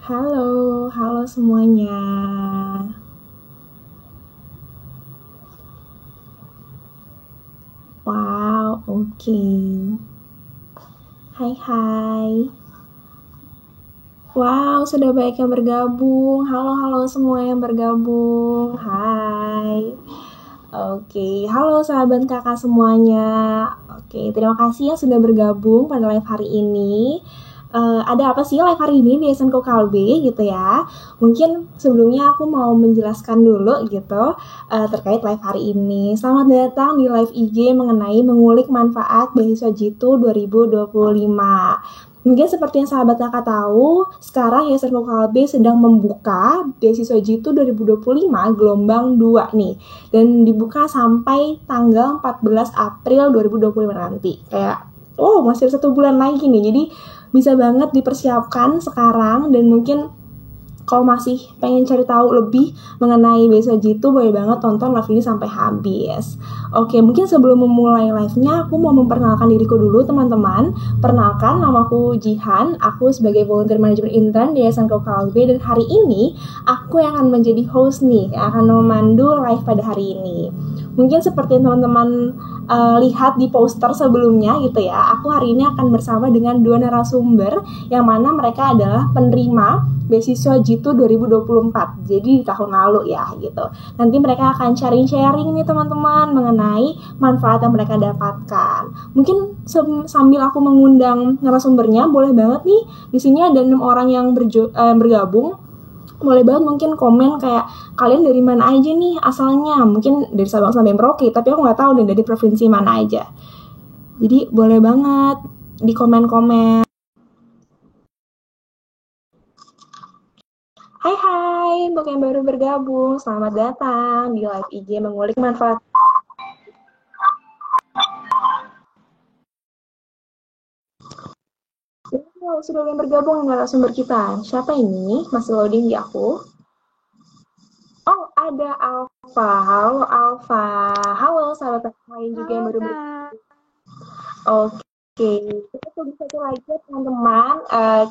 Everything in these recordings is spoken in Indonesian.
Halo, halo semuanya. Wow, oke. Hai, hai. Wow, sudah banyak yang bergabung. Halo, halo semua yang bergabung. Hai. Oke, halo sahabat kakak semuanya. Oke, terima kasih yang sudah bergabung pada live hari ini. Ada apa sih live hari ini di SNK Kalbe gitu ya? Mungkin sebelumnya aku mau menjelaskan dulu gitu terkait live hari ini. Selamat datang di live IG mengenai mengulik manfaat beasiswa Jitu 2025. Mungkin seperti yang sahabat kakak tahu, sekarang Yayasan Kalbe sedang membuka beasiswa Jitu 2025 gelombang 2 nih. Dan dibuka sampai tanggal 14 April 2025 nanti. Kayak, oh masih 1 bulan lagi nih. Jadi bisa banget dipersiapkan sekarang dan mungkin kalau masih pengen cari tahu lebih mengenai beasiswa Jitu, boleh banget tonton live ini sampai habis. Oke, mungkin sebelum memulai live-nya, aku mau memperkenalkan diriku dulu, teman-teman. Perkenalkan, namaku Jihan. Aku sebagai volunteer manajemen intern di Yayasan Kalbe, dan hari ini aku yang akan menjadi host nih, yang akan memandu live pada hari ini. Mungkin seperti teman-teman lihat di poster sebelumnya gitu ya, aku hari ini akan bersama dengan dua narasumber yang mana mereka adalah penerima beasiswa Jitu 2024. Jadi di tahun lalu ya gitu. Nanti mereka akan sharing-sharing nih teman-teman mengenai manfaat yang mereka dapatkan. Mungkin sambil aku mengundang narasumbernya, boleh banget nih di sini ada 6 orang yang bergabung. Boleh banget mungkin komen kayak kalian dari mana aja nih asalnya, mungkin dari Sabang sampai Merauke, tapi aku nggak tahu nih dari provinsi mana aja. Jadi boleh banget di komen-komen. Hai hai, untuk yang baru bergabung, selamat datang di live IG mengulik manfaat. Sudah yang bergabung dengan narasumber kita. Siapa ini? Masih loading di aku. Oh, ada Alfa. Halo Alfa. Halo sahabat lain juga yang Halo baru Kak. bergabung. Oke, kita tunggu satu lagi ya teman-teman.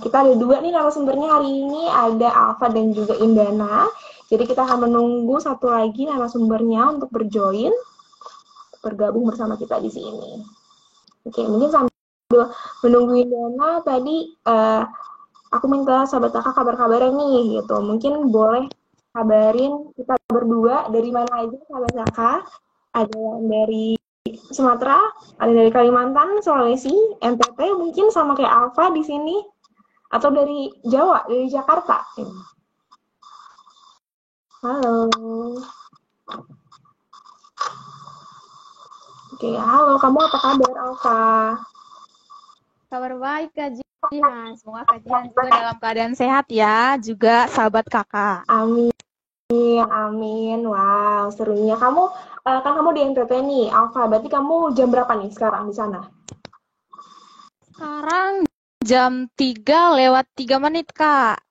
Kita ada dua nih narasumbernya hari ini, ada Alfa dan juga Indana. Jadi kita akan menunggu satu lagi narasumbernya untuk bergabung bersama kita di sini. Oke, mungkin sambil menunggu Indana tadi aku minta sahabat kakak kabar-kabarnya nih gitu. Mungkin boleh kabarin kita berdua dari mana aja sahabat kakak. Ada yang dari Sumatera, ada dari Kalimantan, Sulawesi, NTT mungkin sama kayak Alfa di sini, atau dari Jawa, dari Jakarta. Halo. Oke, halo. Kamu apa kabar, Alfa? Kabar baik Kak Jihan. Semoga Kak Jihan juga dalam keadaan sehat ya. Juga sahabat kakak. Amin, amin. Wow, serunya. Kan kamu di NTT nih, Alfa. Berarti kamu jam berapa nih sekarang di sana? Sekarang jam 3 lewat 3 menit Kak.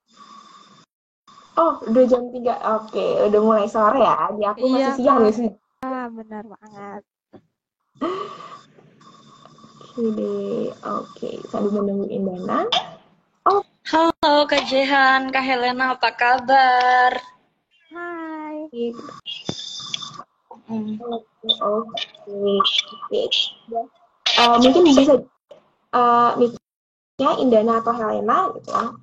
Oh, udah jam 3. Oke, udah mulai sore ya. Di aku Iya masih siang Kak, nih. benar banget. Oke, oke. Sambil menunggu Indana. Oh, Halo Kak Jehan, Kak Helena, apa kabar? Hai. Hmm. oke, oke. Mungkin bisa mic-nya Indana atau Helena gitu ya.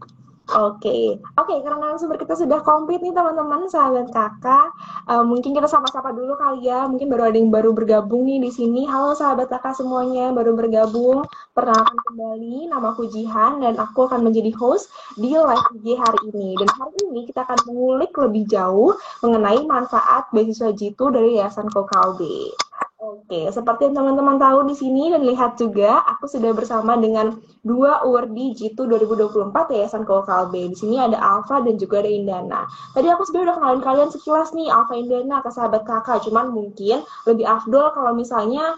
Oke, karena narasumber kita sudah komplit nih teman-teman, sahabat kakak. Mungkin kita sapa-sapa dulu kali ya. Mungkin baru ada yang baru bergabung nih di sini. Halo sahabat kakak semuanya yang baru bergabung. Perkenalkan kembali, namaku Jihan dan aku akan menjadi host di live IG hari ini. Dan hari ini kita akan mengulik lebih jauh mengenai manfaat beasiswa Jitu dari Yayasan Kokalbe. Oke, seperti yang teman-teman tahu di sini dan lihat juga, aku sudah bersama dengan dua awardee Jitu 2024 Yayasan Kalbe. Di sini ada Alfa dan juga ada Indana. Tadi aku sebenarnya udah kenalin kalian sekilas nih, Alfa Indana ke sahabat kakak. Cuman mungkin lebih afdol kalau misalnya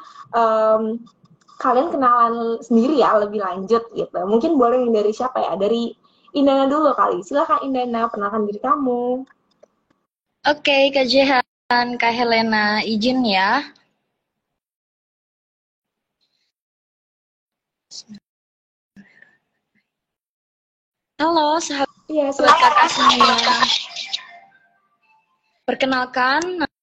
kalian kenalan sendiri ya, lebih lanjut gitu. Mungkin boleh dari siapa ya? Dari Indana dulu kali. Silakan Indana, perkenalkan diri kamu. Oke, Kak Jehan, Kak Helena, izin ya. Halo, Iya, Buat silakan. kakak semua. Perkenalkan,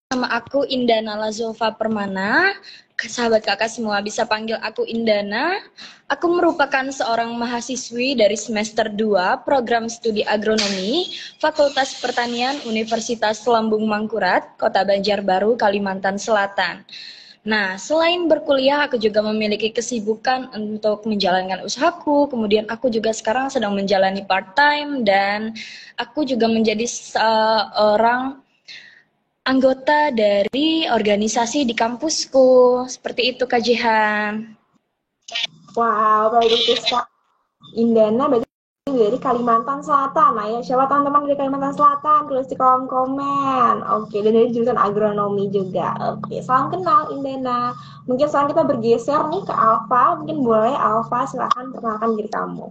nama aku Indana Lazova Permana. Sahabat kakak semua bisa panggil aku Indana. Aku merupakan seorang mahasiswi dari semester 2 program studi agronomi Fakultas Pertanian Universitas Lambung Mangkurat, Kota Banjarbaru, Kalimantan Selatan. Nah, selain berkuliah, aku juga memiliki kesibukan untuk menjalankan usahaku. Kemudian aku juga sekarang sedang menjalani part-time dan aku juga menjadi seorang anggota dari organisasi di kampusku. Seperti itu, Kak Jihan. Wow, produktif Kak. Indana berarti dari Kalimantan Selatan. Nah ya, siapa teman-teman dari Kalimantan Selatan? Tulis di kolom komen. Oke, dan dari jurusan agronomi juga. Oke, salam kenal Indana. Mungkin sekarang kita bergeser nih ke Alfa. Mungkin boleh Alfa silahkan perkenalkan diri kamu.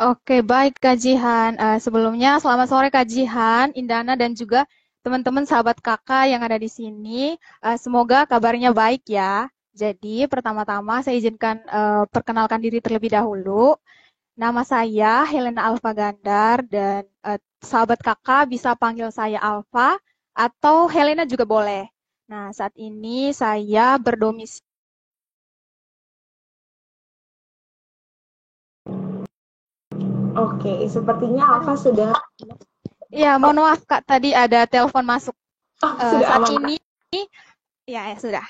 Oke, baik Kak Jihan. Sebelumnya selamat sore Kak Jihan, Indana dan juga teman-teman sahabat kakak yang ada di sini. Semoga kabarnya baik ya. Jadi pertama-tama saya izinkan perkenalkan diri terlebih dahulu. Nama saya Helena Alfa Gandar dan sahabat kakak bisa panggil saya Alfa atau Helena juga boleh. Nah, saat ini saya berdomisili. Oke, sepertinya Alfa sudah Ya, mohon maaf Kak, tadi ada telepon masuk. sudah Saat aman. ini, ya sudah.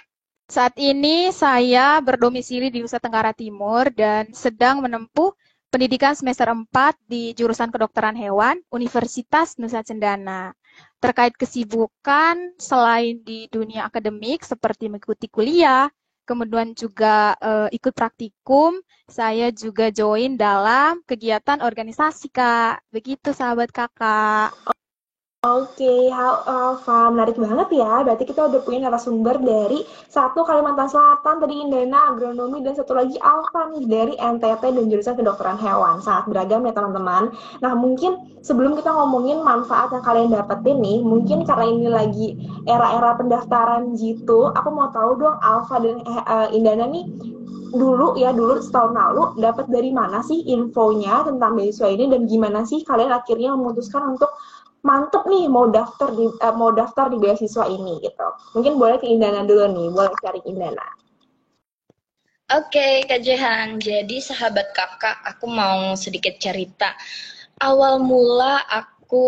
Saat ini saya berdomisili di Nusa Tenggara Timur dan sedang menempuh pendidikan semester 4 di jurusan kedokteran hewan Universitas Nusa Cendana. Terkait kesibukan selain di dunia akademik seperti mengikuti kuliah, kemudian juga ikut praktikum, saya juga join dalam kegiatan organisasi, Kak. Begitu sahabat kakak. Oke, Alfa, menarik banget ya. Berarti kita udah punya narasumber dari satu Kalimantan Selatan, tadi Indana, agronomi, dan satu lagi Alfa nih dari NTT dan jurusan kedokteran hewan. Sangat beragam ya teman-teman. Nah mungkin sebelum kita ngomongin manfaat yang kalian dapetin nih, mungkin karena ini lagi era-era pendaftaran gitu, aku mau tahu dong Alfa dan Indana nih dulu setahun lalu dapat dari mana sih infonya tentang beasiswa ini dan gimana sih kalian akhirnya memutuskan untuk mantep nih mau daftar di beasiswa ini gitu. Mungkin boleh ke Indana dulu nih, boleh cari Indana. Oke, Kak Jihan. Jadi sahabat kakak, aku mau sedikit cerita. Awal mula aku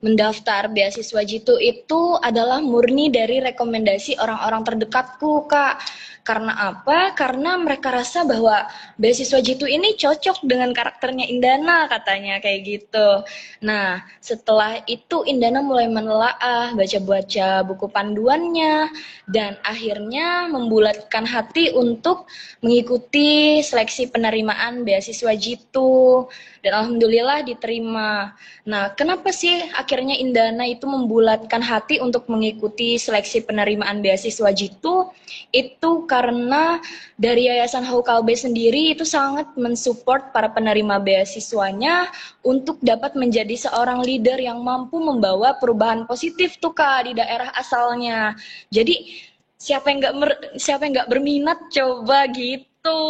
mendaftar beasiswa Jitu itu adalah murni dari rekomendasi orang-orang terdekatku, Kak. Karena apa? Karena mereka rasa bahwa beasiswa Jitu ini cocok dengan karakternya Indana, katanya kayak gitu. Nah, setelah itu Indana mulai menelaah, baca-baca buku panduannya, dan akhirnya membulatkan hati untuk mengikuti seleksi penerimaan beasiswa Jitu. Dan alhamdulillah diterima. Nah, kenapa sih akhirnya Indana itu membulatkan hati untuk mengikuti seleksi penerimaan beasiswa Jitu? Itu karena dari Yayasan Haukalbe sendiri itu sangat mensupport para penerima beasiswanya untuk dapat menjadi seorang leader yang mampu membawa perubahan positif tuh Kak di daerah asalnya. Jadi siapa yang nggak berminat coba gitu.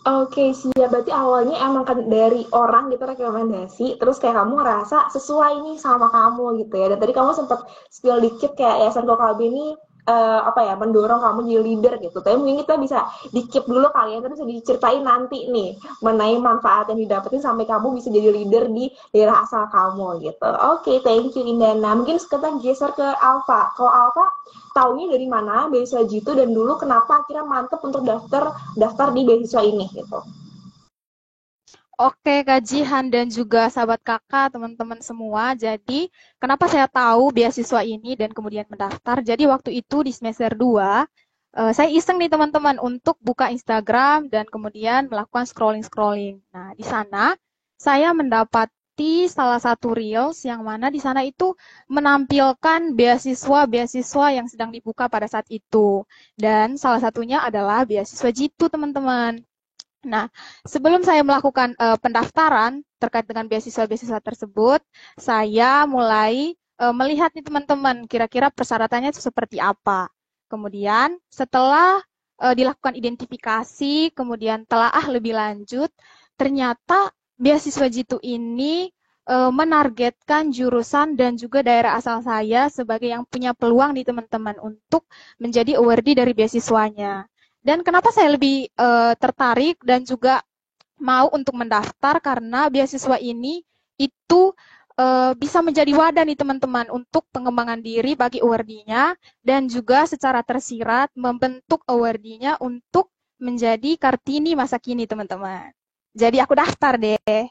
Oke, siap. Berarti awalnya emang kan dari orang gitu rekomendasi, terus kayak kamu ngerasa sesuai nih sama kamu gitu ya. Dan tadi kamu sempat spill dikit kayak Yayasan Kokalbi ini apa ya mendorong kamu jadi leader gitu. Tapi mungkin kita bisa dikip dulu kali ya, terus diceritain nanti nih mengenai manfaat yang didapetin sampai kamu bisa jadi leader di daerah asal kamu gitu. Oke, thank you Indana. Mungkin kita geser ke Alfa. Kalau Alfa taunya dari mana beasiswa Jitu dan dulu kenapa akhirnya mantep untuk daftar di beasiswa ini gitu. Oke, Kak Jihan dan juga sahabat kakak, teman-teman semua. Jadi, kenapa saya tahu beasiswa ini dan kemudian mendaftar? Jadi, waktu itu di semester 2, saya iseng nih teman-teman untuk buka Instagram dan kemudian melakukan scrolling-scrolling. Nah, di sana saya mendapati salah satu reels yang mana di sana itu menampilkan beasiswa-beasiswa yang sedang dibuka pada saat itu. Dan salah satunya adalah beasiswa Jitu, teman-teman. Nah, sebelum saya melakukan pendaftaran terkait dengan beasiswa-beasiswa tersebut, saya mulai melihat nih teman-teman, kira-kira persyaratannya itu seperti apa. Kemudian setelah dilakukan identifikasi, kemudian telaah lebih lanjut, ternyata beasiswa Jitu ini menargetkan jurusan dan juga daerah asal saya sebagai yang punya peluang nih teman-teman untuk menjadi awardee dari beasiswanya. Dan kenapa saya lebih tertarik dan juga mau untuk mendaftar karena beasiswa ini itu bisa menjadi wadah nih teman-teman untuk pengembangan diri bagi awardee-nya dan juga secara tersirat membentuk awardee-nya untuk menjadi Kartini masa kini teman-teman. Jadi aku daftar deh.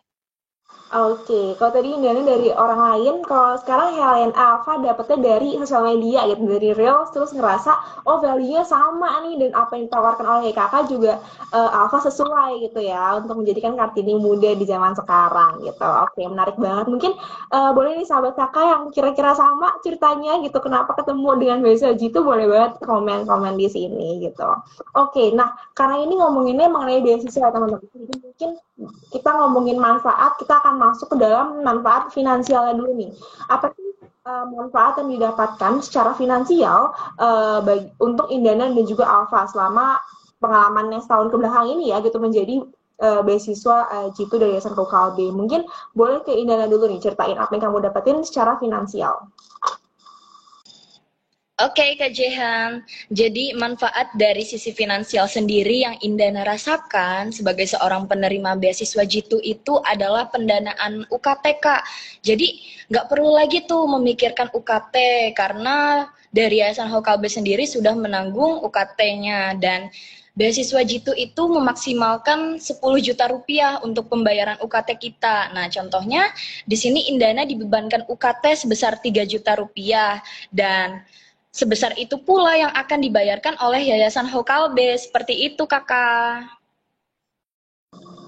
Oke, kalau tadi Indahnya dari orang lain, kalau sekarang Helen Alpha dapetnya dari sosial media gitu, dari Reels, terus ngerasa, oh value-nya sama nih, dan apa yang ditawarkan oleh kakak juga Alpha sesuai gitu ya, untuk menjadikan Kartini muda di zaman sekarang gitu. Oke, menarik banget. Mungkin boleh nih sahabat kakak yang kira-kira sama ceritanya gitu, kenapa ketemu dengan beasiswa itu boleh banget komen-komen di sini gitu. Oke, nah karena ini ngomonginnya mengenai beasiswa teman-teman, jadi mungkin kita ngomongin manfaat, kita akan masuk ke dalam manfaat finansialnya dulu nih. Apa sih manfaat yang didapatkan secara finansial untuk Indana dan juga Alpha selama pengalamannya setahun kebelakang ini ya gitu menjadi beasiswa Jitu dari Yayasan KUKB. Mungkin boleh ke Indana dulu nih ceritain apa yang kamu dapetin secara finansial. Oke, Kak Jehan. Jadi manfaat dari sisi finansial sendiri yang Indana rasakan sebagai seorang penerima beasiswa Jitu itu adalah pendanaan UKT, Kak. Jadi nggak perlu lagi tuh memikirkan UKT karena dari Yayasan Hokalbe sendiri sudah menanggung UKT-nya dan beasiswa Jitu itu memaksimalkan 10 juta rupiah untuk pembayaran UKT kita. Nah, contohnya di sini Indana dibebankan UKT sebesar 3 juta rupiah dan sebesar itu pula yang akan dibayarkan oleh Yayasan Hokalbe. Seperti itu, Kakak.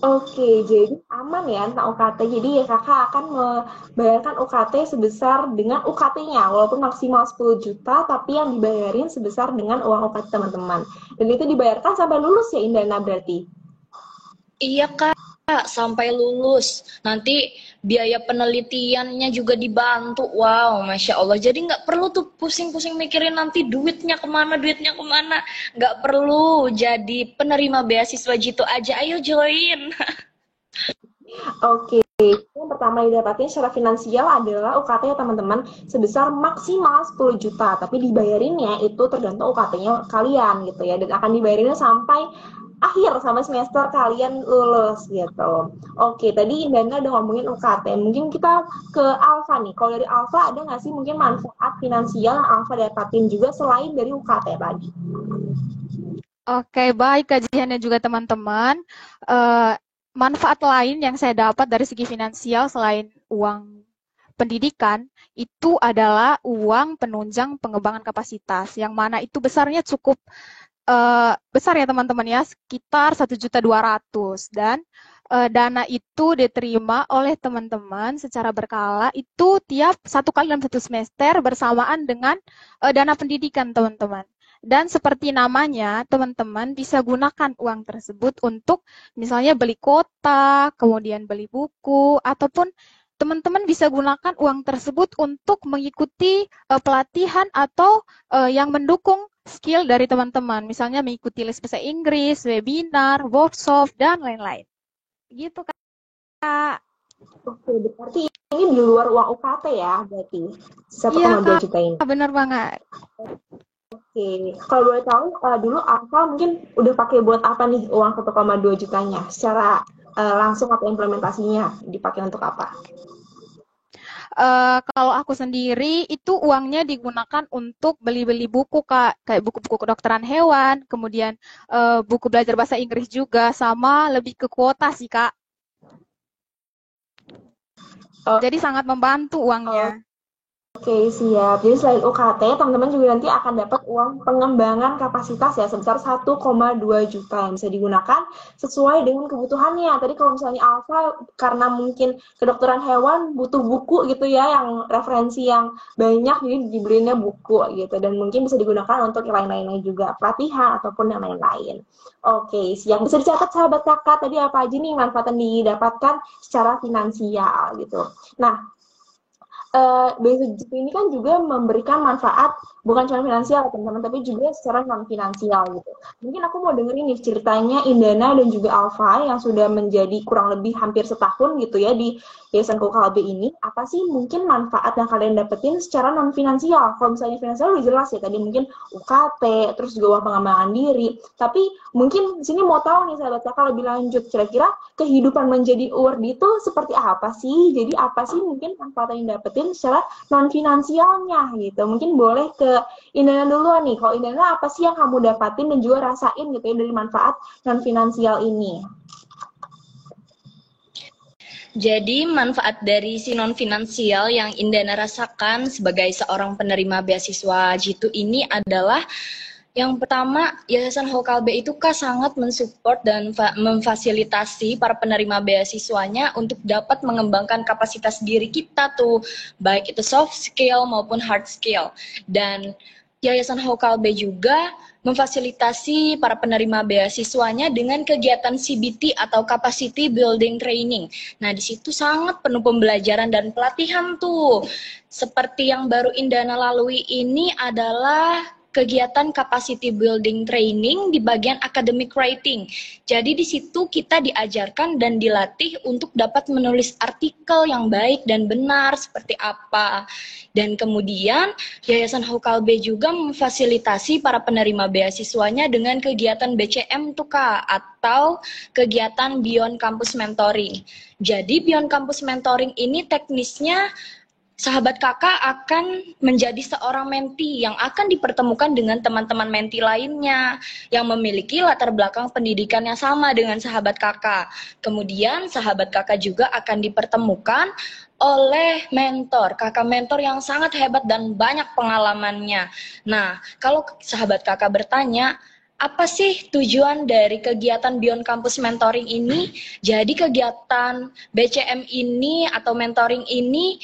Oke, jadi aman ya tentang UKT. Jadi ya kakak akan membayarkan UKT sebesar dengan UKT-nya, walaupun maksimal 10 juta, tapi yang dibayarin sebesar dengan uang UKT teman-teman. Dan itu dibayarkan sampai lulus ya Indana berarti? Iya, Kak. Sampai lulus. Nanti biaya penelitiannya juga dibantu. Wow, Masya Allah. Jadi nggak perlu tuh pusing-pusing mikirin nanti duitnya kemana. Nggak perlu. Jadi penerima beasiswa Jitu aja. Ayo join. Oke, yang pertama didapatin secara finansial adalah UKT ya teman-teman sebesar maksimal 10 juta, tapi dibayarinnya itu tergantung UKT-nya kalian gitu ya, dan akan dibayarinnya sampai akhir sampai semester kalian lulus gitu. Oke, tadi Indana udah ngomongin UKT, mungkin kita ke Alpha nih. Kalau dari Alpha ada nggak sih mungkin manfaat finansial yang Alpha dapatin juga selain dari UKT tadi? Oke, baik kajiannya juga teman-teman. Manfaat lain yang saya dapat dari segi finansial selain uang pendidikan itu adalah uang penunjang pengembangan kapasitas, yang mana itu besarnya cukup besar ya teman-teman ya, sekitar 1.200.000 dan dana itu diterima oleh teman-teman secara berkala itu tiap 1 kali dalam 1 semester bersamaan dengan dana pendidikan teman-teman. Dan seperti namanya, teman-teman bisa gunakan uang tersebut untuk misalnya beli kuota, kemudian beli buku, ataupun teman-teman bisa gunakan uang tersebut untuk mengikuti pelatihan atau yang mendukung skill dari teman-teman. Misalnya mengikuti les bahasa Inggris, webinar, workshop, dan lain-lain. Gitu, Kak. Oke, berarti ini di luar uang UKT ya, berarti 1,2 juta ini. Iya, benar banget. Oke, kalau boleh tahu dulu Alpha mungkin udah pakai buat apa nih uang 1,2 jutanya? Secara langsung atau implementasinya dipakai untuk apa? Kalau aku sendiri itu uangnya digunakan untuk beli-beli buku, Kak, kayak buku-buku kedokteran hewan, kemudian buku belajar bahasa Inggris juga, sama lebih ke kuota sih, Kak. Jadi sangat membantu uangnya. Oke, siap. Jadi selain UKT, teman-teman juga nanti akan dapat uang pengembangan kapasitas ya sebesar 1,2 juta yang bisa digunakan sesuai dengan kebutuhannya. Tadi kalau misalnya Alpha karena mungkin kedokteran hewan butuh buku gitu ya yang referensi yang banyak jadi dibelinya buku gitu dan mungkin bisa digunakan untuk yang lain-lainnya juga pelatihan ataupun yang lain-lain. Oke, siap. Bisa dicatat sahabat kakak tadi apa aja nih manfaat yang didapatkan secara finansial gitu. Nah, beasiswa ini kan juga memberikan manfaat bukan cuma finansial teman-teman, tapi juga secara non finansial gitu. Mungkin aku mau dengerin nih ceritanya Indana dan juga Alfa yang sudah menjadi kurang lebih hampir setahun gitu ya di Yayasan Kokalbe ini. Apa sih mungkin manfaat yang kalian dapetin secara non finansial? Kalau misalnya finansial udah jelas ya tadi mungkin UKT, terus juga uang pengembangan diri. Tapi mungkin di sini mau tahu nih sahabat kakak lebih lanjut, kira-kira kehidupan menjadi award itu seperti apa sih? Jadi apa sih mungkin manfaat yang dapetin secara non finansialnya gitu. Mungkin boleh ke Indana dulu nih. Kalau Indana apa sih yang kamu dapatin dan juga rasain gitu ya dari manfaat non finansial ini? Jadi manfaat dari si non finansial yang Indana rasakan sebagai seorang penerima beasiswa Jitu ini adalah yang pertama, Yayasan Hokalbe itu Kak sangat mensupport dan memfasilitasi para penerima beasiswanya untuk dapat mengembangkan kapasitas diri kita tuh, baik itu soft skill maupun hard skill. Dan Yayasan Hokalbe juga memfasilitasi para penerima beasiswanya dengan kegiatan CBT atau Capacity Building Training. Nah, di situ sangat penuh pembelajaran dan pelatihan tuh. Seperti yang baru Indana lalui ini adalah kegiatan capacity building training di bagian academic writing. Jadi di situ kita diajarkan dan dilatih untuk dapat menulis artikel yang baik dan benar seperti apa. Dan kemudian Yayasan Hokalbe juga memfasilitasi para penerima beasiswanya dengan kegiatan BCM tuh Kak, atau kegiatan Beyond Campus Mentoring. Jadi Beyond Campus Mentoring ini teknisnya sahabat kakak akan menjadi seorang menti yang akan dipertemukan dengan teman-teman menti lainnya yang memiliki latar belakang pendidikan yang sama dengan sahabat kakak. Kemudian sahabat kakak juga akan dipertemukan oleh mentor, kakak mentor yang sangat hebat dan banyak pengalamannya. Nah, kalau sahabat kakak bertanya, apa sih tujuan dari kegiatan Beyond Campus Mentoring ini? Jadi kegiatan BCM ini atau mentoring ini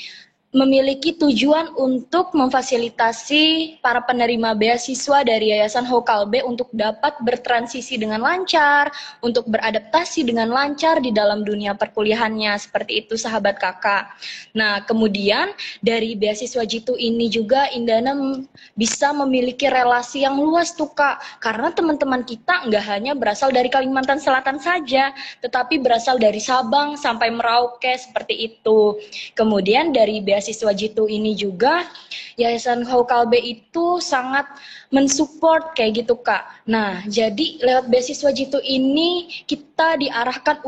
memiliki tujuan untuk memfasilitasi para penerima beasiswa dari Yayasan Hokalbe untuk dapat bertransisi dengan lancar, untuk beradaptasi dengan lancar di dalam dunia perkuliahannya, seperti itu sahabat kakak. Nah, kemudian dari beasiswa Jitu ini juga Indana bisa memiliki relasi yang luas tuh Kak, karena teman-teman kita nggak hanya berasal dari Kalimantan Selatan saja, tetapi berasal dari Sabang sampai Merauke, seperti itu. Kemudian dari beasiswa Jitu ini juga Yayasan Hokalbe itu sangat mensupport kayak gitu Kak. Nah, jadi lewat beasiswa Jitu ini kita diarahkan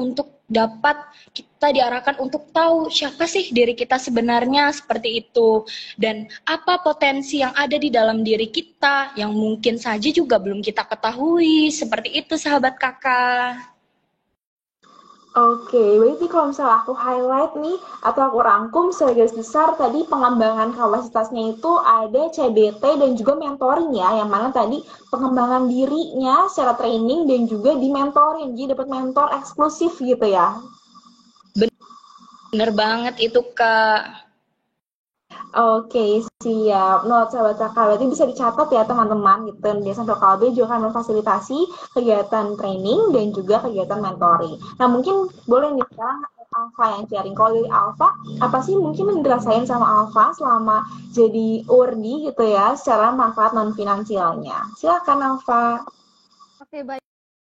untuk tahu siapa sih diri kita sebenarnya, seperti itu. Dan apa potensi yang ada di dalam diri kita yang mungkin saja juga belum kita ketahui, seperti itu sahabat kakak. Oke, berarti kalau misalnya aku highlight nih atau aku rangkum secara garis besar tadi pengembangan kapasitasnya itu ada CBT dan juga mentoring ya, yang mana tadi pengembangan dirinya secara training dan juga di mentoring, jadi dapat mentor eksklusif gitu ya. Bener banget itu Kak. Oke, siap. Nah, sahabat kakak, berarti bisa dicatat ya teman-teman gitu. Yayasan Hokalbe juga akan memfasilitasi kegiatan training dan juga kegiatan mentoring. Nah, mungkin boleh nih sekarang Alfa yang sharing. Kalau dari Alfa, apa sih mungkin yang dirasain sama Alfa selama jadi urdi gitu ya, secara manfaat non finansialnya? Silakan Alfa. Oke, baik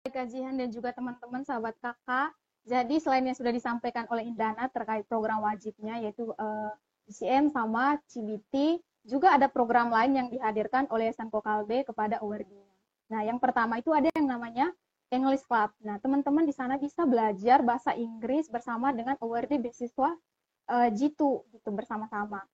Kak Jihan dan juga teman-teman sahabat kakak. Jadi selain yang sudah disampaikan oleh Indana terkait program wajibnya yaitu BCM sama CBT, juga ada program lain yang dihadirkan oleh Yayasan Kokalbe kepada awardee. Nah, yang pertama itu ada yang namanya English Club. Nah, teman-teman di sana bisa belajar bahasa Inggris bersama dengan awardee beasiswa Jitu gitu bersama-sama.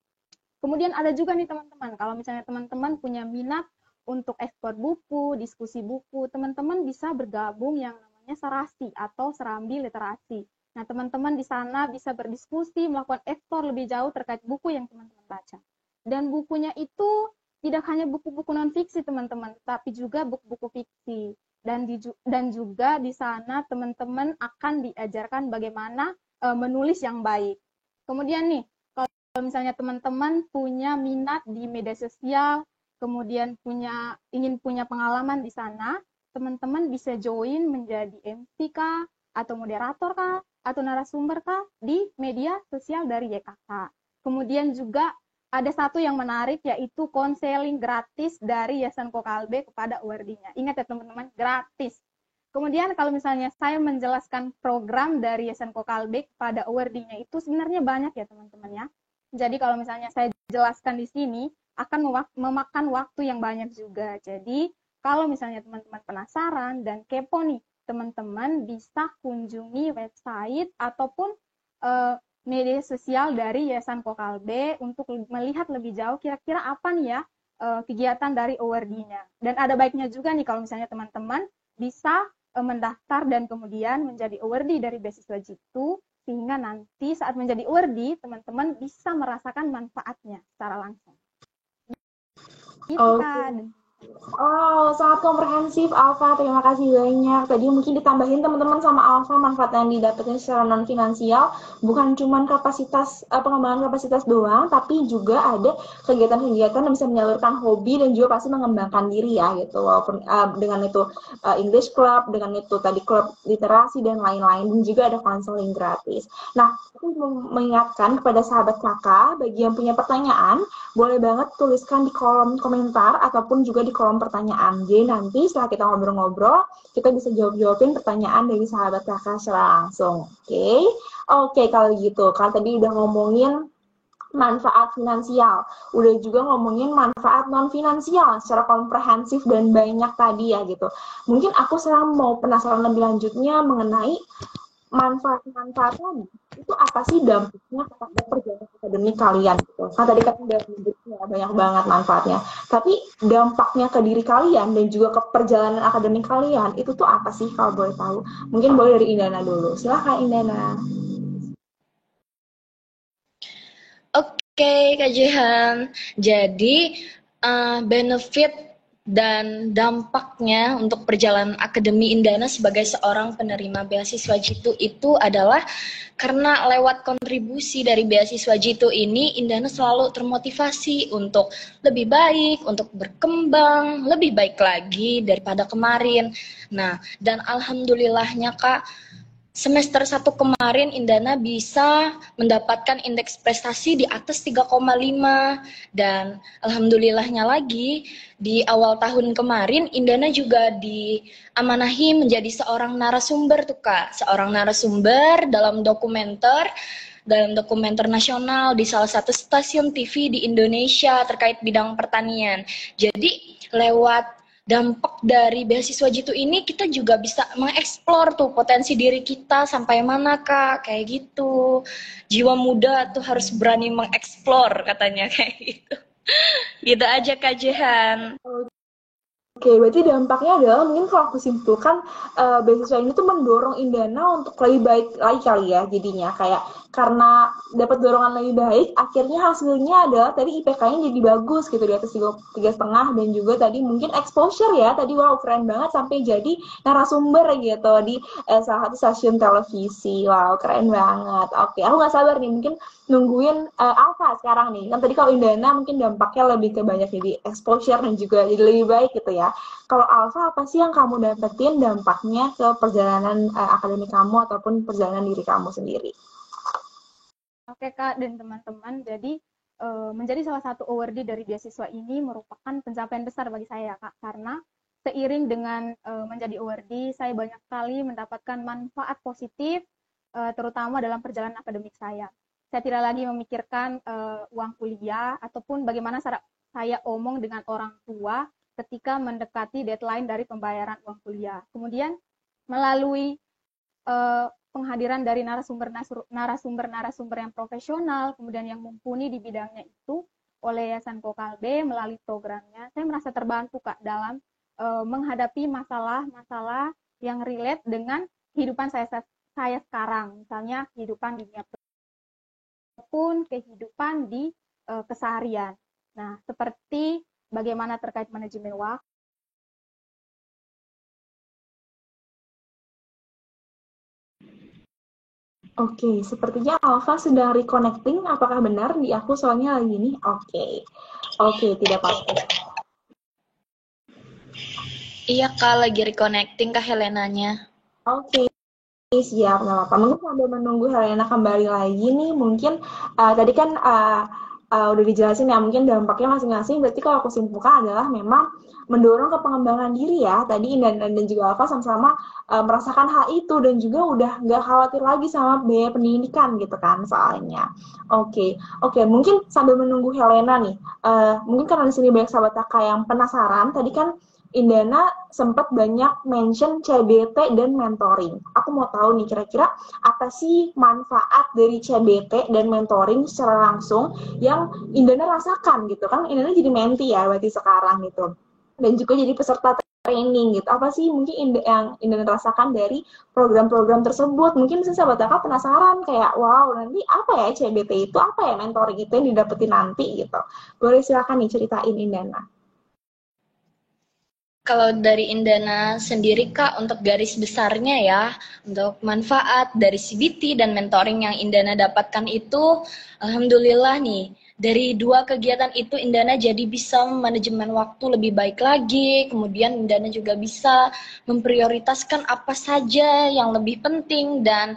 Kemudian ada juga nih teman-teman, kalau misalnya teman-teman punya minat untuk ekspor buku, diskusi buku, teman-teman bisa bergabung yang namanya Sarasi atau Serambi Literasi. Nah, teman-teman di sana bisa berdiskusi, melakukan ekspor lebih jauh terkait buku yang teman-teman baca. Dan bukunya itu tidak hanya buku-buku non-fiksi, teman-teman, tapi juga buku-buku fiksi. Dan juga di sana teman-teman akan diajarkan bagaimana menulis yang baik. Kemudian nih, kalau misalnya teman-teman punya minat di media sosial, kemudian ingin punya pengalaman di sana, teman-teman bisa join menjadi MC kah, atau moderator kah, atau narasumber kah di media sosial dari YKK. Kemudian juga ada satu yang menarik, yaitu konseling gratis dari Yayasan Kokalbe kepada awardee-nya. Ingat ya teman-teman, gratis. Kemudian kalau misalnya saya menjelaskan program dari Yayasan Kokalbe kepada awardee-nya, itu sebenarnya banyak ya teman-teman ya. Jadi kalau misalnya saya jelaskan di sini, akan memakan waktu yang banyak juga. Jadi kalau misalnya teman-teman penasaran dan kepo nih, teman-teman bisa kunjungi website ataupun media sosial dari Yayasan Kokalbe untuk melihat lebih jauh kira-kira apa nih ya kegiatan dari awardee-nya. Dan ada baiknya juga nih kalau misalnya teman-teman bisa mendaftar dan kemudian menjadi awardee dari beasiswa Jitu, sehingga nanti saat menjadi awardee, teman-teman bisa merasakan manfaatnya secara langsung. Gitu kan. Oh, sangat komprehensif Alfa. Terima kasih banyak. Tadi mungkin ditambahin teman-teman sama Alfa manfaat yang didapatkan secara non finansial bukan cuma kapasitas pengembangan kapasitas doang, tapi juga ada kegiatan-kegiatan yang bisa menyalurkan hobi dan juga pasti mengembangkan diri ya gitu. Walaupun dengan itu English Club, dengan itu tadi klub literasi dan lain-lain, dan juga ada konseling gratis. Nah, aku mengingatkan kepada sahabat kakak bagi yang punya pertanyaan, boleh banget tuliskan di kolom komentar ataupun juga di kolom pertanyaan. Jadi nanti setelah kita ngobrol-ngobrol, kita bisa jawab-jawabin pertanyaan dari sahabat kakak secara langsung. Oke, kalau gitu. Kan tadi udah ngomongin manfaat finansial, udah juga ngomongin manfaat non finansial secara komprehensif dan banyak tadi ya gitu. Mungkin aku sekarang mau penasaran lebih lanjutnya mengenai manfaat-manfaat tadi itu apa sih dampaknya kepada perjalanan akademik kalian gitu. Kan tadi kan udah menyebutnya banyak banget manfaatnya. Tapi dampaknya ke diri kalian dan juga ke perjalanan akademik kalian itu tuh apa sih kalau boleh tahu? Mungkin boleh dari Indana dulu. Silahkan Indana. Oke, Kak Jihan. Jadi, benefit dan dampaknya untuk perjalanan akademi Indana sebagai seorang penerima beasiswa Jitu itu adalah karena lewat kontribusi dari beasiswa Jitu ini, Indana selalu termotivasi untuk lebih baik, untuk berkembang, lebih baik lagi daripada kemarin. Nah, dan alhamdulillahnya Kak, semester 1 kemarin Indana bisa mendapatkan indeks prestasi di atas 3,5 dan alhamdulillahnya lagi di awal tahun kemarin Indana juga diamanahi menjadi seorang narasumber tuh Kak, seorang narasumber dalam dokumenter nasional di salah satu stasiun TV di Indonesia terkait bidang pertanian. Jadi lewat dampak dari beasiswa Jitu ini kita juga bisa mengeksplor tuh potensi diri kita sampai mana Kak, kayak gitu. Jiwa muda tuh harus berani mengeksplor katanya kayak gitu. Gitu aja Kak Jehan. Oke, berarti dampaknya adalah mungkin kalau aku simpulkan beasiswa ini tuh mendorong Indana untuk lebih baik lagi kali ya jadinya kayak karena dapat dorongan lebih baik, akhirnya hasilnya adalah tadi IPK-nya jadi bagus gitu di atas 3,5 dan juga tadi mungkin exposure ya tadi wow keren banget sampai jadi narasumber gitu di salah satu stasiun televisi. Wow keren banget. Oke, aku nggak sabar nih mungkin nungguin Alfa sekarang nih. Kan tadi kalau Indana mungkin dampaknya lebih ke banyak jadi exposure dan juga jadi lebih baik gitu ya. Kalau Alfa apa sih yang kamu dapetin dampaknya ke perjalanan akademik kamu ataupun perjalanan diri kamu sendiri? Oke Kak dan teman-teman, jadi menjadi salah satu awardee dari beasiswa ini merupakan pencapaian besar bagi saya Kak, karena seiring dengan menjadi awardee, saya banyak sekali mendapatkan manfaat positif, terutama dalam perjalanan akademik saya. Saya tidak lagi memikirkan uang kuliah ataupun bagaimana saya omong dengan orang tua ketika mendekati deadline dari pembayaran uang kuliah. Kemudian melalui penghadiran dari narasumber yang profesional, kemudian yang mumpuni di bidangnya itu oleh Yayasan Kokalbe melalui programnya, saya merasa terbantu Kak dalam menghadapi masalah-masalah yang relate dengan kehidupan saya sekarang, misalnya kehidupan di dunia maupun kehidupan di keseharian. Nah, seperti bagaimana terkait manajemen waktu. Oke, sepertinya Alfa sedang reconnecting. Apakah benar di aku soalnya lagi nih? Oke, tidak apa-apa. Iya Kak, lagi reconnecting Kak Helenanya. Oke, siap, nggak apa-apa. Mungkin sambil menunggu Helena kembali lagi nih, mungkin tadi kan udah dijelasin ya mungkin dampaknya masing-masing. Berarti kalau aku simpulkan adalah memang mendorong ke pengembangan diri ya. Tadi Indan dan juga Alfa sama-sama merasakan hal itu dan juga udah nggak khawatir lagi sama biaya pendidikan gitu kan soalnya. Oke, oke. Mungkin sambil menunggu Helena nih, mungkin karena di sini banyak sahabat kakak yang penasaran. Tadi kan Indana sempat banyak mention CBT dan mentoring. Aku mau tahu nih kira-kira apa sih manfaat dari CBT dan mentoring secara langsung yang Indana rasakan gitu kan. Indana jadi menti ya berarti sekarang gitu. Dan juga jadi peserta training gitu. Apa sih mungkin yang Indana rasakan dari program-program tersebut? Mungkin bisa sahabat kakak penasaran kayak wow nanti apa ya CBT itu, apa ya mentoring itu yang didapetin nanti gitu. Boleh silakan nih ceritain Indana. Kalau dari Indana sendiri Kak, untuk garis besarnya ya, untuk manfaat dari CBT dan mentoring yang Indana dapatkan itu, Alhamdulillah nih, dari dua kegiatan itu Indana jadi bisa manajemen waktu lebih baik lagi, kemudian Indana juga bisa memprioritaskan apa saja yang lebih penting dan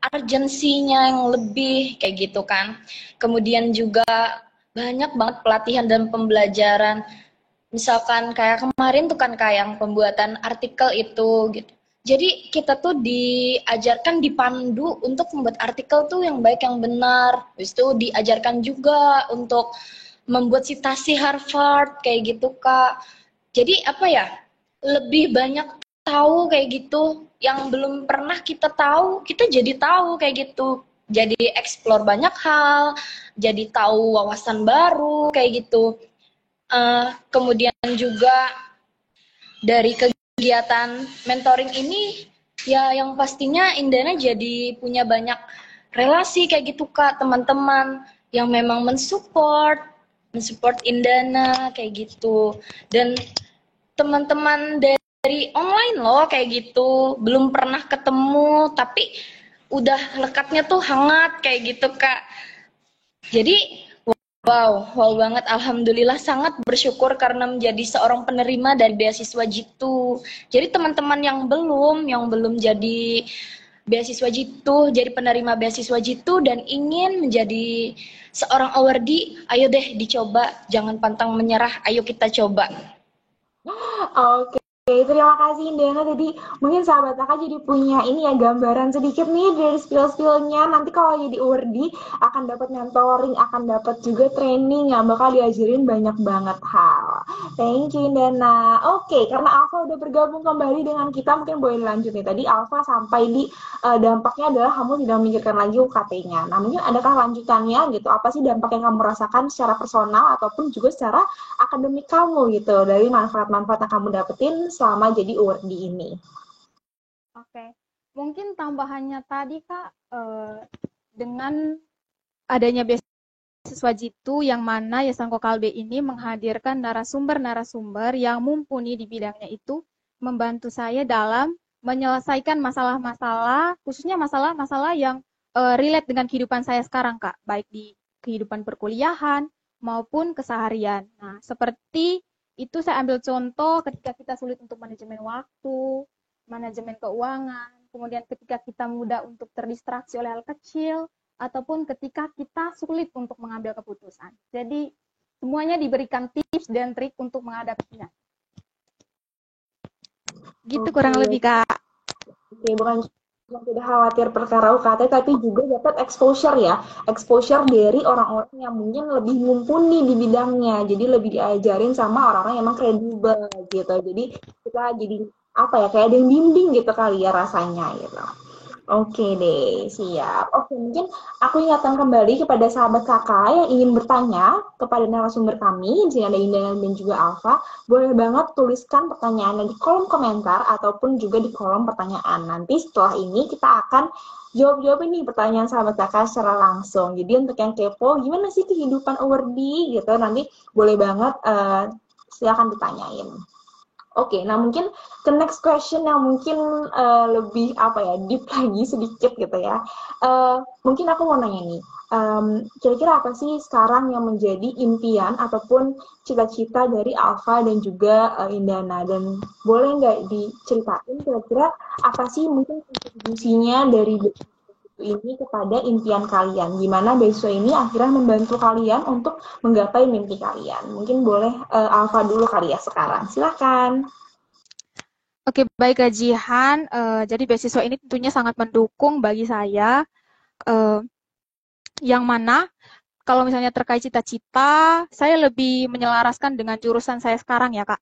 urgensinya yang lebih, kayak gitu kan. Kemudian juga banyak banget pelatihan dan pembelajaran. Misalkan kayak kemarin tuh kan kayak yang pembuatan artikel itu gitu. Jadi kita tuh diajarkan dipandu untuk membuat artikel tuh yang baik yang benar. Habis itu diajarkan juga untuk membuat citasi Harvard kayak gitu Kak. Jadi apa ya? Lebih banyak tahu kayak gitu yang belum pernah kita tahu, kita jadi tahu kayak gitu. Jadi explore banyak hal, jadi tahu wawasan baru kayak gitu. Kemudian juga dari kegiatan mentoring ini ya yang pastinya Indana jadi punya banyak relasi kayak gitu Kak, teman-teman yang memang mensupport Indana kayak gitu. Dan teman-teman dari online loh kayak gitu, belum pernah ketemu tapi udah lekatnya tuh hangat kayak gitu Kak. Jadi wow banget. Alhamdulillah sangat bersyukur karena menjadi seorang penerima dari beasiswa Jitu. Jadi teman-teman yang belum jadi beasiswa Jitu, jadi penerima beasiswa Jitu dan ingin menjadi seorang awardee, ayo deh dicoba, jangan pantang menyerah, ayo kita coba. Oke, terima kasih Indana. Jadi mungkin sahabat kakak jadi punya ini ya gambaran sedikit nih dari skill-skillnya. Nanti kalau jadi awardee akan dapat mentoring, akan dapat juga training yang bakal diajarin banyak banget hal. Thank you Indana. Oke, karena Alfa udah bergabung kembali dengan kita, mungkin boleh lanjut nih. Tadi Alfa sampai di dampaknya adalah kamu tidak memikirkan lagi UKT-nya. Nah, mungkin adakah lanjutannya gitu? Apa sih dampak yang kamu rasakan secara personal ataupun juga secara akademik kamu gitu dari manfaat-manfaat yang kamu dapetin selama jadi awardee ini? Oke, mungkin tambahannya tadi Kak, dengan adanya beasiswa Jitu yang mana Yayasan Kokalbe ini menghadirkan narasumber-narasumber yang mumpuni di bidangnya itu membantu saya dalam menyelesaikan masalah-masalah, khususnya masalah-masalah yang relate dengan kehidupan saya sekarang Kak, baik di kehidupan perkuliahan maupun keseharian. Nah, seperti itu saya ambil contoh ketika kita sulit untuk manajemen waktu, manajemen keuangan, kemudian ketika kita mudah untuk terdistraksi oleh hal kecil, ataupun ketika kita sulit untuk mengambil keputusan. Jadi semuanya diberikan tips dan trik untuk menghadapinya. Gitu kurang lebih Kak. Oke, bukan cuma tidak khawatir perkara UKT, tapi juga dapat exposure ya. Exposure dari orang-orang yang mungkin lebih mumpuni di bidangnya. Jadi lebih diajarin sama orang-orang yang emang kredibel gitu. Jadi kita jadi apa ya, kayak ada yang bimbing gitu kali ya rasanya gitu. Oke deh, siap. Oke, mungkin aku ingatkan kembali kepada sahabat kakak yang ingin bertanya kepada narasumber kami, di sini ada Indah dan juga Alfa. Boleh banget tuliskan pertanyaannya di kolom komentar ataupun juga di kolom pertanyaan. Nanti setelah ini kita akan jawab-jawab ini pertanyaan sahabat kakak secara langsung. Jadi untuk yang kepo, gimana sih kehidupan awardee gitu, nanti boleh banget silakan ditanyain. Oke, nah mungkin ke next question yang mungkin lebih apa ya, deep lagi sedikit gitu ya. Mungkin aku mau nanya nih, kira-kira apa sih sekarang yang menjadi impian ataupun cita-cita dari Alfa dan juga Indana? Dan boleh nggak diceritain kira-kira apa sih mungkin kontribusinya dari ini kepada impian kalian. Gimana beasiswa ini akhirnya membantu kalian untuk menggapai mimpi kalian. Mungkin boleh Alfa dulu kali ya sekarang. Silakan. Oke, baik Kak Jihan. Jadi beasiswa ini tentunya sangat mendukung bagi saya. eh, yang mana kalau misalnya terkait cita-cita, saya lebih menyelaraskan dengan jurusan saya sekarang ya Kak.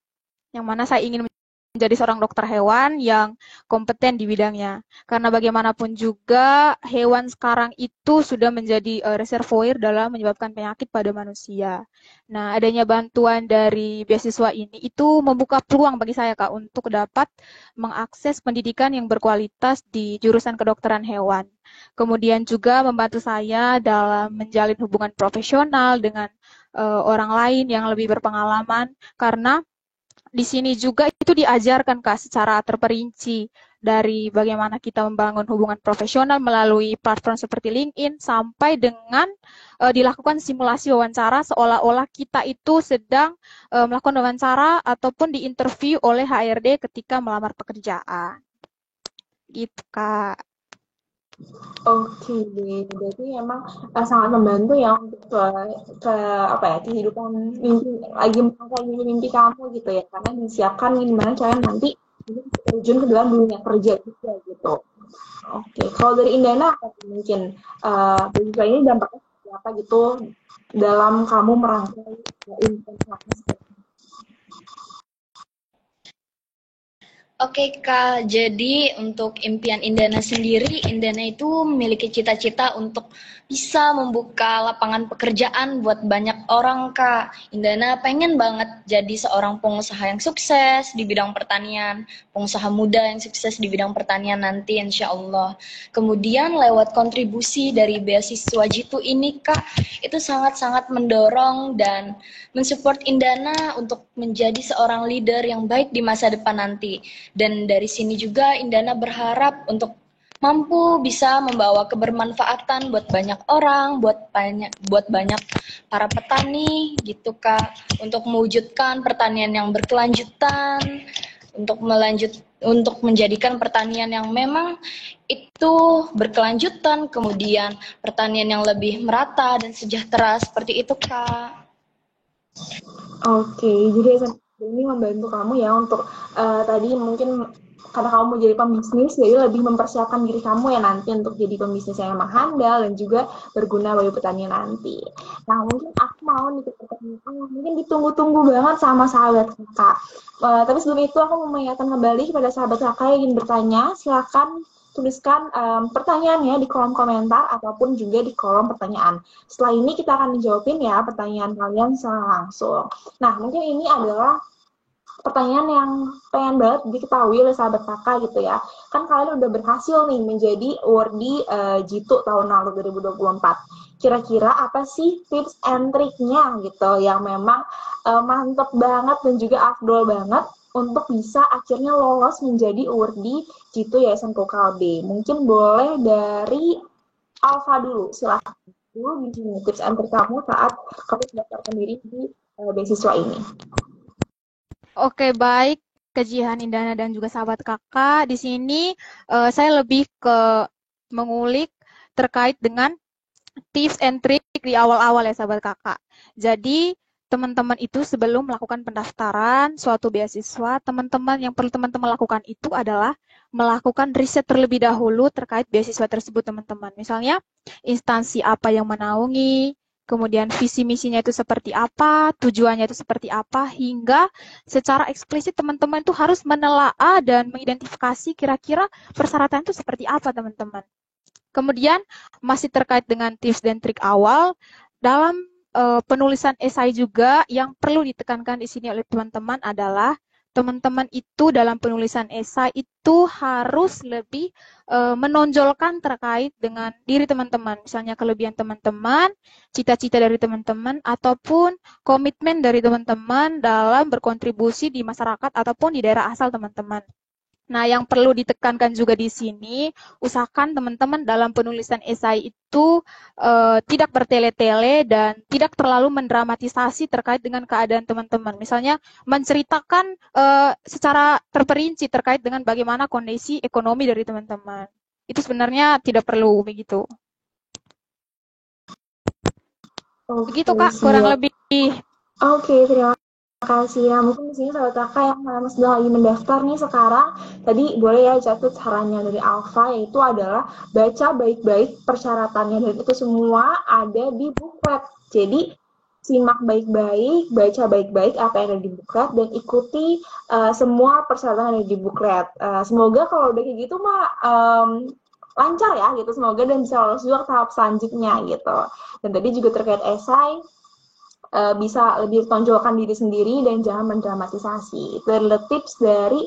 Yang mana saya ingin menjadi seorang dokter hewan yang kompeten di bidangnya. Karena bagaimanapun juga hewan sekarang itu sudah menjadi reservoir dalam menyebabkan penyakit pada manusia. Nah, adanya bantuan dari beasiswa ini itu membuka peluang bagi saya Kak untuk dapat mengakses pendidikan yang berkualitas di jurusan kedokteran hewan. Kemudian juga membantu saya dalam menjalin hubungan profesional dengan orang lain yang lebih berpengalaman karena di sini juga itu diajarkan Kak secara terperinci dari bagaimana kita membangun hubungan profesional melalui platform seperti LinkedIn sampai dengan dilakukan simulasi wawancara seolah-olah kita itu sedang melakukan wawancara ataupun diinterview oleh HRD ketika melamar pekerjaan. Gitu Kak. Oke, berarti memang sangat membantu ya untuk ke apa ya kehidupan mimpi lagi menggapai mimpi kamu gitu ya, karena disiapkan gimana caranya nanti terjun ke dalam dunia kerja juga gitu. Oke, kalau dari Indana apa sih mungkin beasiswa ini dampaknya seperti apa gitu dalam kamu merangkai impian kamu? Oke Kak, jadi untuk impian Indana sendiri, Indana itu memiliki cita-cita untuk bisa membuka lapangan pekerjaan buat banyak orang Kak. Indana pengen banget jadi seorang pengusaha yang sukses di bidang pertanian, pengusaha muda yang sukses di bidang pertanian nanti insya Allah. Kemudian lewat kontribusi dari beasiswa Jitu ini Kak, itu sangat-sangat mendorong dan mensupport Indana untuk menjadi seorang leader yang baik di masa depan nanti. Dan dari sini juga Indana berharap untuk mampu bisa membawa kebermanfaatan buat banyak orang, buat banyak para petani gitu Kak, untuk mewujudkan pertanian yang berkelanjutan, untuk menjadikan pertanian yang memang itu berkelanjutan, kemudian pertanian yang lebih merata dan sejahtera seperti itu Kak. Oke, jadi ini membantu kamu ya untuk tadi mungkin karena kamu mau jadi pembisnis, jadi lebih mempersiapkan diri kamu ya nanti untuk jadi pembisnis yang emang handal dan juga berguna bagi petani nanti. Nah, mungkin aku mau nih pertanyaan mungkin ditunggu-tunggu banget sama sahabat kakak. Tapi sebelum itu aku mau mengingatkan kembali kepada sahabat kakak yang ingin bertanya, silakan tuliskan pertanyaannya di kolom komentar ataupun juga di kolom pertanyaan. Setelah ini kita akan menjawabin ya pertanyaan kalian secara langsung. Nah, mungkin ini adalah pertanyaan yang pengen banget diketahui oleh sahabat kakak gitu ya. Kan kalian udah berhasil nih menjadi awardee Jitu tahun lalu 2024. Kira-kira apa sih tips and triknya gitu yang memang mantep banget dan juga afdol banget untuk bisa akhirnya lolos menjadi awardee Jitu Yayasan Kokalbe. Mungkin boleh dari Alfa dulu, silahkan dulu di sini tips and trik kamu saat kamu mendaftarkan diri di beasiswa ini. Oke, baik Kejihan Indana dan juga sahabat kakak. Di sini saya lebih ke mengulik terkait dengan tips and trick di awal-awal ya sahabat kakak. Jadi teman-teman itu sebelum melakukan pendaftaran suatu beasiswa, teman-teman yang perlu teman-teman lakukan itu adalah melakukan riset terlebih dahulu terkait beasiswa tersebut teman-teman. Misalnya instansi apa yang menaungi, kemudian visi misinya itu seperti apa, tujuannya itu seperti apa, hingga secara eksplisit teman-teman itu harus menelaah dan mengidentifikasi kira-kira persyaratan itu seperti apa teman-teman. Kemudian masih terkait dengan tips dan trik awal, dalam penulisan esai juga yang perlu ditekankan di sini oleh teman-teman adalah teman-teman itu dalam penulisan esai itu harus lebih menonjolkan terkait dengan diri teman-teman, misalnya kelebihan teman-teman, cita-cita dari teman-teman, ataupun komitmen dari teman-teman dalam berkontribusi di masyarakat ataupun di daerah asal teman-teman. Nah, yang perlu ditekankan juga di sini, usahakan teman-teman dalam penulisan esai itu tidak bertele-tele dan tidak terlalu mendramatisasi terkait dengan keadaan teman-teman. Misalnya, menceritakan secara terperinci terkait dengan bagaimana kondisi ekonomi dari teman-teman. itu sebenarnya tidak perlu begitu. Begitu Kak, kurang lebih. Oke, terima kasih ya. Mungkin di sini sahabat kakak yang sedang lagi mendaftar nih sekarang, tadi boleh ya catat sarannya dari Alfa, yaitu adalah baca baik-baik persyaratannya, dan itu semua ada di buklet. Jadi simak baik-baik, baca baik-baik apa yang ada di buklet, dan ikuti semua persyaratan yang ada di buklet. Semoga kalau udah kayak gitu mah lancar ya gitu, semoga, dan bisa lolos juga ke tahap selanjutnya gitu. Dan tadi juga terkait esai, bisa lebih tonjolkan diri sendiri dan jangan mendramatisasi. Itu adalah tips dari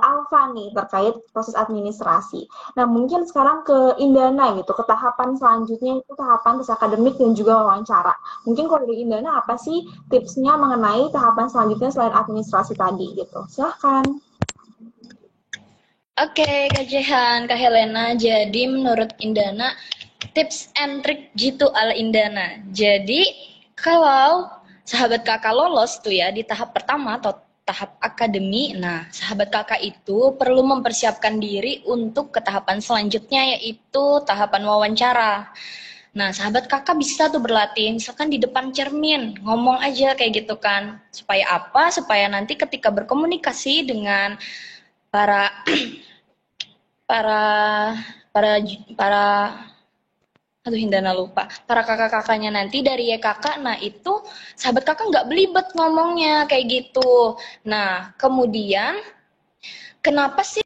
Alfa nih terkait proses administrasi. Nah, mungkin sekarang ke Indana gitu, ke tahapan selanjutnya itu tahapan tes akademik dan juga wawancara. Mungkin kalau dari Indana apa sih tipsnya mengenai tahapan selanjutnya selain administrasi tadi gitu? Silahkan. Oke, Kak Jehan, Kak Helena. Jadi menurut Indana, tips and trick gitu ala Indana. Jadi kalau sahabat kakak lolos tuh ya di tahap pertama atau tahap akademi, nah sahabat kakak itu perlu mempersiapkan diri untuk ke tahapan selanjutnya, yaitu tahapan wawancara. Nah, sahabat kakak bisa tuh berlatih, misalkan di depan cermin, ngomong aja kayak gitu kan. Supaya apa? Supaya nanti ketika berkomunikasi dengan para para para para aduh, Hindana lupa, para kakak-kakaknya nanti dari YKK, nah itu sahabat kakak nggak belibet ngomongnya kayak gitu. Nah, kemudian kenapa sih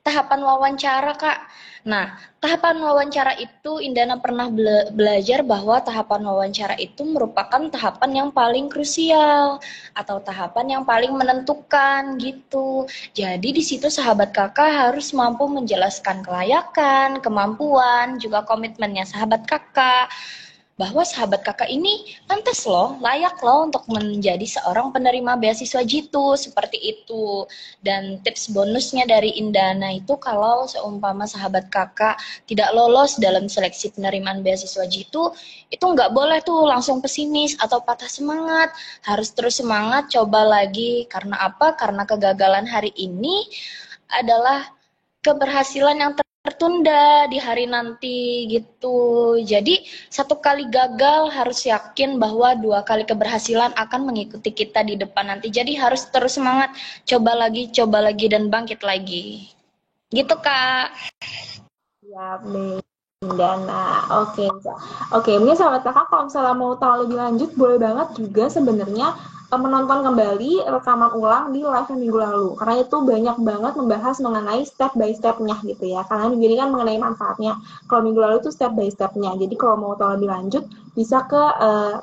tahapan wawancara, Kak? Nah, tahapan wawancara itu Indana pernah belajar bahwa tahapan wawancara itu merupakan tahapan yang paling krusial atau tahapan yang paling menentukan gitu. Jadi di situ sahabat kakak harus mampu menjelaskan kelayakan, kemampuan, juga komitmennya sahabat kakak, bahwa sahabat kakak ini pantas loh, layak loh untuk menjadi seorang penerima beasiswa Jitu, seperti itu. Dan tips bonusnya dari Indana itu kalau seumpama sahabat kakak tidak lolos dalam seleksi penerimaan beasiswa Jitu, itu nggak boleh tuh langsung pesimis atau patah semangat, harus terus semangat, coba lagi. Karena apa? Karena kegagalan hari ini adalah keberhasilan yang tertunda di hari nanti gitu. Jadi satu kali gagal harus yakin bahwa 2 kali keberhasilan akan mengikuti kita di depan nanti. Jadi harus terus semangat, coba lagi dan bangkit lagi. Gitu Kak. Ya, Dana. Oke, mungkin sahabat kakak kalau misalnya mau tahu lebih lanjut, boleh banget juga sebenarnya menonton kembali rekaman ulang di live yang minggu lalu, karena itu banyak banget membahas mengenai step by step-nya gitu ya, karena ini kan mengenai manfaatnya. Kalau minggu lalu itu step by step-nya, jadi kalau mau tahu lebih lanjut bisa ke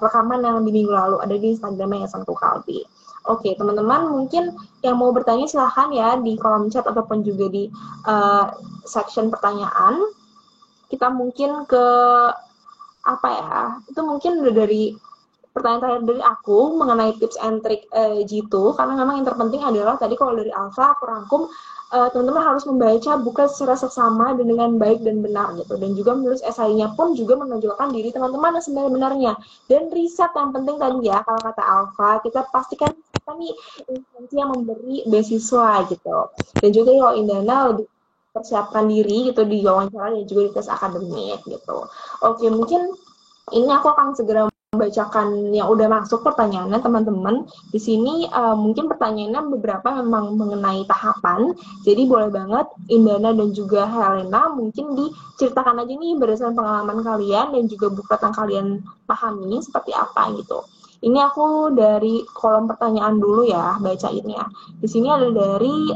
rekaman yang di minggu lalu, ada di Instagramnya Yayasan Kalbi. Oke, teman-teman mungkin yang mau bertanya silahkan ya di kolom chat ataupun juga di section pertanyaan. Kita mungkin ke apa ya, itu mungkin udah dari pertanyaan terakhir dari aku mengenai tips and trick G2, karena memang yang terpenting adalah tadi kalau dari Alfa aku rangkum, teman-teman harus membaca buku secara seksama dan dengan baik dan benar gitu, dan juga menulis esainya pun juga menonjolkan diri teman-teman yang sebenarnya, dan riset yang penting tadi ya, kalau kata Alfa kita pastikan kita nih instansi yang memberi beasiswa gitu, dan juga kalau Indana lebih persiapkan diri gitu di wawancara dan juga di tes akademik gitu. Oke, mungkin ini aku akan segera membacakan yang udah masuk pertanyaannya teman-teman. Di sini mungkin pertanyaannya beberapa memang mengenai tahapan, jadi boleh banget Indana dan juga Helena mungkin diceritakan aja nih berdasarkan pengalaman kalian dan juga buklet yang kalian pahami seperti apa gitu. Ini aku dari kolom pertanyaan dulu ya, bacainnya. Di sini ada dari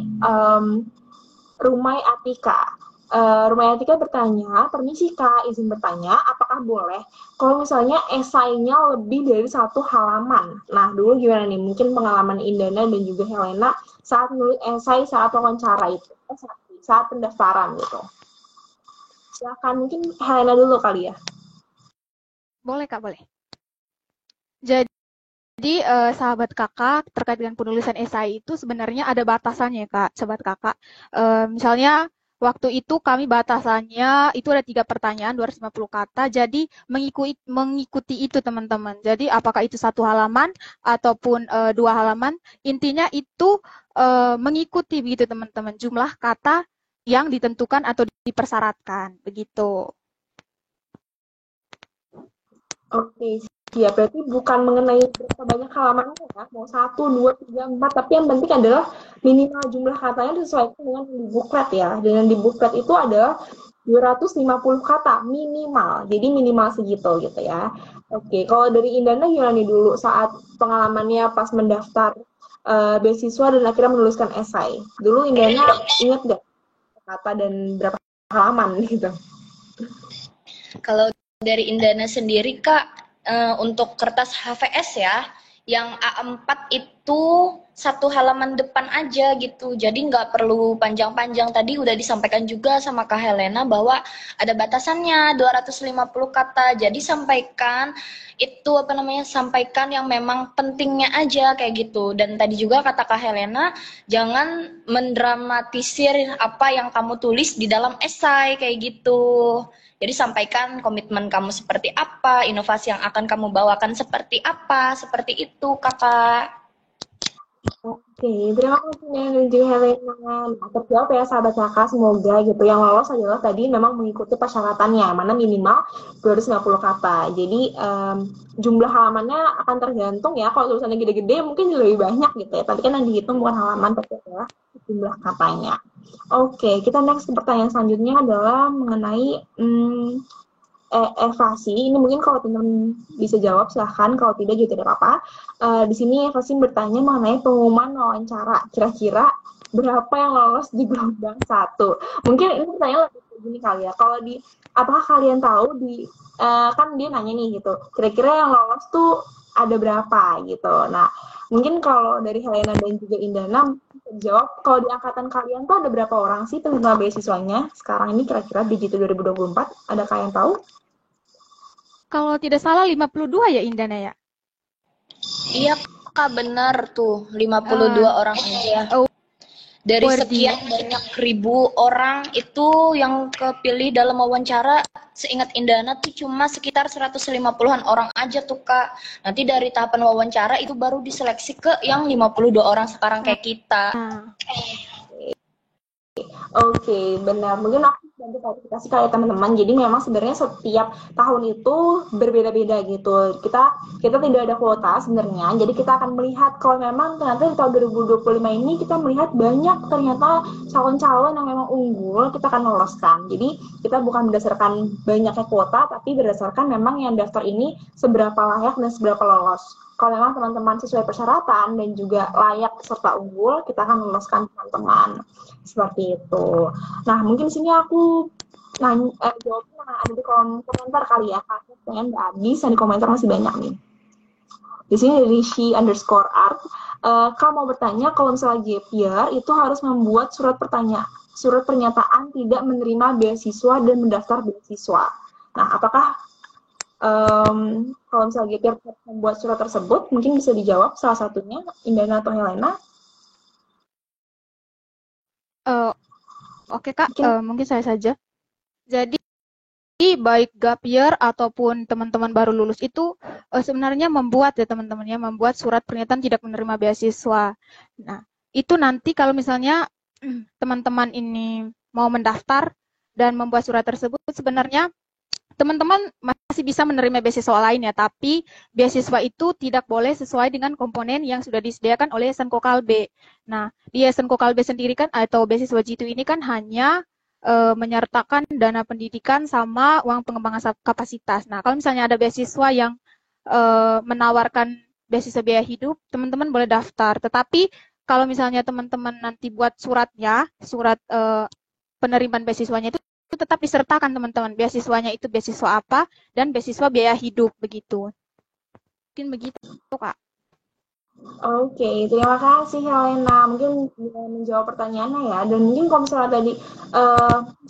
Rumai Atika. Rumai Atika bertanya, permisi Kak, izin bertanya, apakah boleh kalau misalnya esainya lebih dari 1 halaman? Nah, dulu gimana nih? Mungkin pengalaman Indana dan juga Helena saat nulis esai saat wawancara itu, saat pendaftaran gitu. Silakan, mungkin Helena dulu kali ya. Boleh Kak, boleh. Jadi sahabat kakak terkait dengan penulisan esai itu sebenarnya ada batasannya Kak, sahabat kakak. Misalnya waktu itu kami batasannya itu ada 3 pertanyaan 250 kata, jadi mengikuti itu teman-teman. Jadi apakah itu 1 halaman ataupun 2 halaman, intinya itu mengikuti begitu teman-teman, jumlah kata yang ditentukan atau dipersyaratkan. Begitu. Oke, ya berarti bukan mengenai berapa banyak halamannya ya, mau 1, 2, 3, 4, tapi yang penting adalah minimal jumlah katanya disesuaikan dengan di buklet ya. Dengan di buklet itu adalah 250 kata minimal, jadi minimal segitu gitu ya. Oke, kalau dari Indana gimana nih dulu saat pengalamannya pas mendaftar beasiswa dan akhirnya menuliskan esai? Dulu Indana ingat nggak kata dan berapa halaman gitu? Kalau dari Indana sendiri Kak, untuk kertas HVS ya, yang A4 itu 1 halaman depan aja gitu. Jadi nggak perlu panjang-panjang. Tadi udah disampaikan juga sama Kak Helena bahwa ada batasannya 250 kata. Jadi sampaikan itu sampaikan yang memang pentingnya aja kayak gitu. Dan tadi juga kata Kak Helena, jangan mendramatisir apa yang kamu tulis di dalam esai kayak gitu. Jadi sampaikan komitmen kamu seperti apa, inovasi yang akan kamu bawakan seperti apa, seperti itu Kakak. Oke, terima kasih Nen dan juga Helena. Nah, terjawab ya sahabat kakak, semoga gitu. Yang lolos adalah tadi memang mengikuti persyaratannya, mana minimal 250 kata. Jadi jumlah halamannya akan tergantung ya, kalau tulisannya gede-gede mungkin lebih banyak gitu ya. Tapi kan yang dihitung bukan halaman, tapi adalah jumlah katanya. Oke, kita next ke pertanyaan selanjutnya adalah mengenai evasi. Ini mungkin kalau teman bisa jawab silahkan, kalau tidak juga tidak apa-apa. Di sini evasi bertanya mengenai pengumuman wawancara. Kira-kira berapa yang lolos di gelombang 1? Mungkin ini pertanyaan lebih begini kali ya. Kalau apakah kalian tahu kan dia nanya nih gitu. Kira-kira yang lolos tuh ada berapa gitu. Nah, mungkin kalau dari Helena dan juga Indana bisa jawab, kalau di angkatan kalian tuh ada berapa orang sih penerima beasiswanya sekarang ini kira-kira di Jitu 2024? Ada kalian tahu? Kalau tidak salah 52 ya Indana ya? Iya Kak, benar tuh 52 orang aja. Dari sekian banyak ribu orang itu yang kepilih dalam wawancara, seingat Indana tuh cuma sekitar 150-an orang aja tuh Kak. Nanti dari tahapan wawancara itu baru diseleksi ke yang 52 orang sekarang kayak kita. Oke, benar. Mungkin aku bantu klarifikasi kayak teman-teman. Jadi memang sebenarnya setiap tahun itu berbeda-beda gitu. Kita tidak ada kuota sebenarnya. Jadi kita akan melihat kalau memang ternyata di tahun 2025 ini kita melihat banyak ternyata calon-calon yang memang unggul, kita akan loloskan. Jadi kita bukan berdasarkan banyaknya kuota, tapi berdasarkan memang yang daftar ini seberapa layak dan seberapa lolos. Kalau memang teman-teman sesuai persyaratan dan juga layak serta unggul, kita akan loloskan teman-teman. Seperti itu. Nah, mungkin sini aku jawabnya ada di kolom komentar kali ya, karena pengen nggak habis, dan di komentar masih banyak nih. Di sini dari Rishi_art, Kak mau bertanya, kalau misalnya gap year, itu harus membuat surat pernyataan tidak menerima beasiswa dan mendaftar beasiswa. Nah, apakah kalau misalnya gap year membuat surat tersebut, mungkin bisa dijawab salah satunya, Indana atau Helena? Oke Kak, mungkin saya saja. Jadi baik gap year ataupun teman-teman baru lulus itu sebenarnya membuat surat pernyataan tidak menerima beasiswa. Nah, itu nanti kalau misalnya teman-teman ini mau mendaftar dan membuat surat tersebut, sebenarnya teman-teman masih bisa menerima beasiswa lain ya, tapi beasiswa itu tidak boleh sesuai dengan komponen yang sudah disediakan oleh Yayasan Kokalbe. Nah, di Yayasan Kokalbe sendiri kan, atau beasiswa Jitu ini kan hanya menyertakan dana pendidikan sama uang pengembangan kapasitas. Nah, kalau misalnya ada beasiswa yang menawarkan beasiswa biaya hidup, teman-teman boleh daftar. Tetapi kalau misalnya teman-teman nanti buat surat penerimaan beasiswanya itu tetap disertakan teman-teman, beasiswanya itu beasiswa apa dan beasiswa biaya hidup begitu. Mungkin begitu Kak. Oke, terima kasih Helena. Mungkin bisa menjawab pertanyaannya ya. Dan mungkin kalau misalnya tadi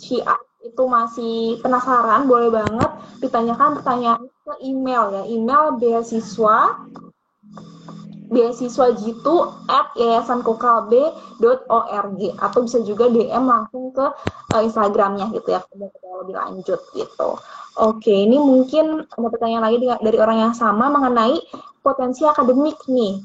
Syiar itu masih penasaran, boleh banget ditanyakan pertanyaan ke email ya. Email beasiswajitu@yayasankokalbe.org, atau bisa juga DM langsung ke Instagramnya gitu ya, lebih lanjut gitu. Oke, ini mungkin ada pertanyaan lagi dari orang yang sama mengenai potensi akademik nih.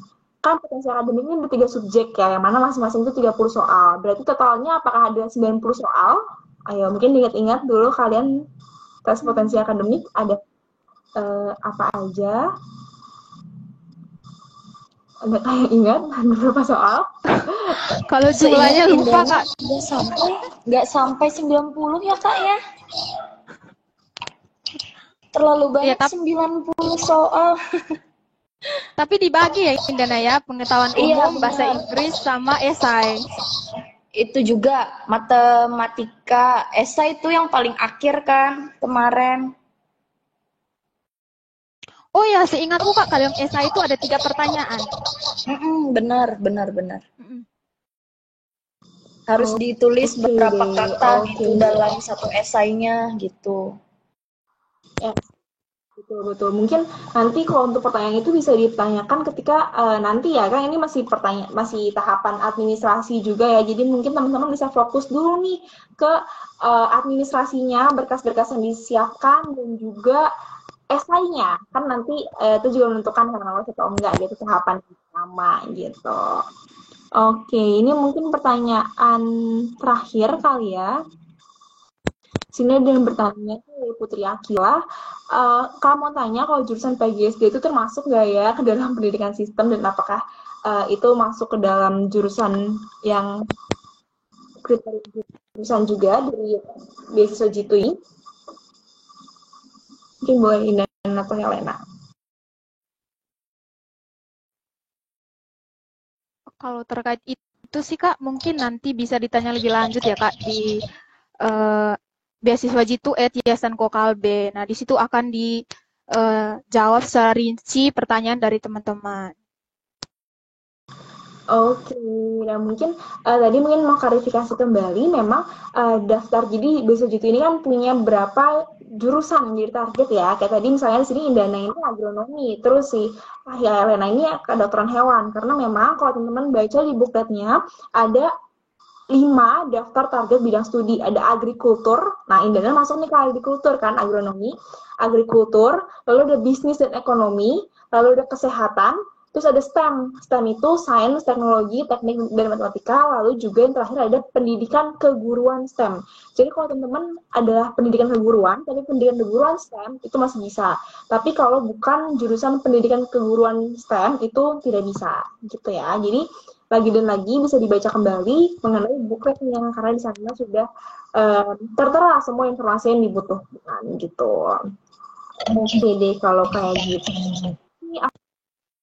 kan potensi akademik ini ada 3 subjek ya, yang mana masing-masing itu 30 soal. Berarti totalnya apakah ada 90 soal? Ayo, mungkin diingat-ingat dulu kalian tes potensi akademik ada apa aja? Ada kayak ingat beberapa soal? Kalau jumlahnya lupa, Kak. Nggak sampai 90 ya, Kak ya? Terlalu banyak, 90 soal. Tapi dibagi ya Indana ya, pengetahuan umum, bahasa Inggris, sama esai. Itu juga matematika, esai itu yang paling akhir kan kemarin. Oh ya, seingatku Kak, kalau yang esai itu ada 3 pertanyaan. Benar. Harus ditulis berapa kata gitu dalam satu esainya gitu. Ya. Betul. Mungkin nanti kalau untuk pertanyaan itu bisa ditanyakan ketika nanti ya, kan ini masih tahapan administrasi juga ya. Jadi mungkin teman-teman bisa fokus dulu nih ke administrasinya, berkas-berkas yang disiapkan dan juga esainya. Kan nanti itu juga menentukan karena lolos atau enggak gitu tahapan pertama gitu. Oke, ini mungkin pertanyaan terakhir kali ya. Sini ada yang bertanya dari Putri Akila, kamu mau tanya kalau jurusan PGSD itu termasuk nggak ya ke dalam pendidikan sistem dan apakah itu masuk ke dalam jurusan yang kriteria jurusan juga dari beasiswa Jitui? Mungkin boleh Indah atau Helena. Kalau terkait itu sih Kak, mungkin nanti bisa ditanya lebih lanjut ya Kak di beasiswa Jitu Yayasan Kokalbe. Nah, di situ akan dijawab secara rinci pertanyaan dari teman-teman. Oke, nah mungkin tadi mau klarifikasi kembali, memang daftar, jadi beasiswa Jitu ini kan punya berapa jurusan yang jadi target ya. Kayak tadi misalnya di sini Indana ini agronomi, terus si Helena ini kedokteran hewan. Karena memang kalau teman-teman baca di bukletnya ada 5 daftar target bidang studi. Ada agrikultur, nah Indana masuk nih ke agrikultur kan, agronomi, agrikultur, lalu ada bisnis dan ekonomi, lalu ada kesehatan, terus ada STEM. STEM itu sains, teknologi, teknik, dan matematika, lalu juga yang terakhir ada pendidikan keguruan STEM. Jadi kalau teman-teman adalah pendidikan keguruan, tapi pendidikan keguruan STEM itu masih bisa. Tapi kalau bukan jurusan pendidikan keguruan STEM itu tidak bisa, gitu ya. Jadi lagi dan lagi bisa dibaca kembali mengenai bukletnya karena di sana sudah tertera semua informasi yang dibutuhkan gitu. Oke deh kalau kayak gitu. Ini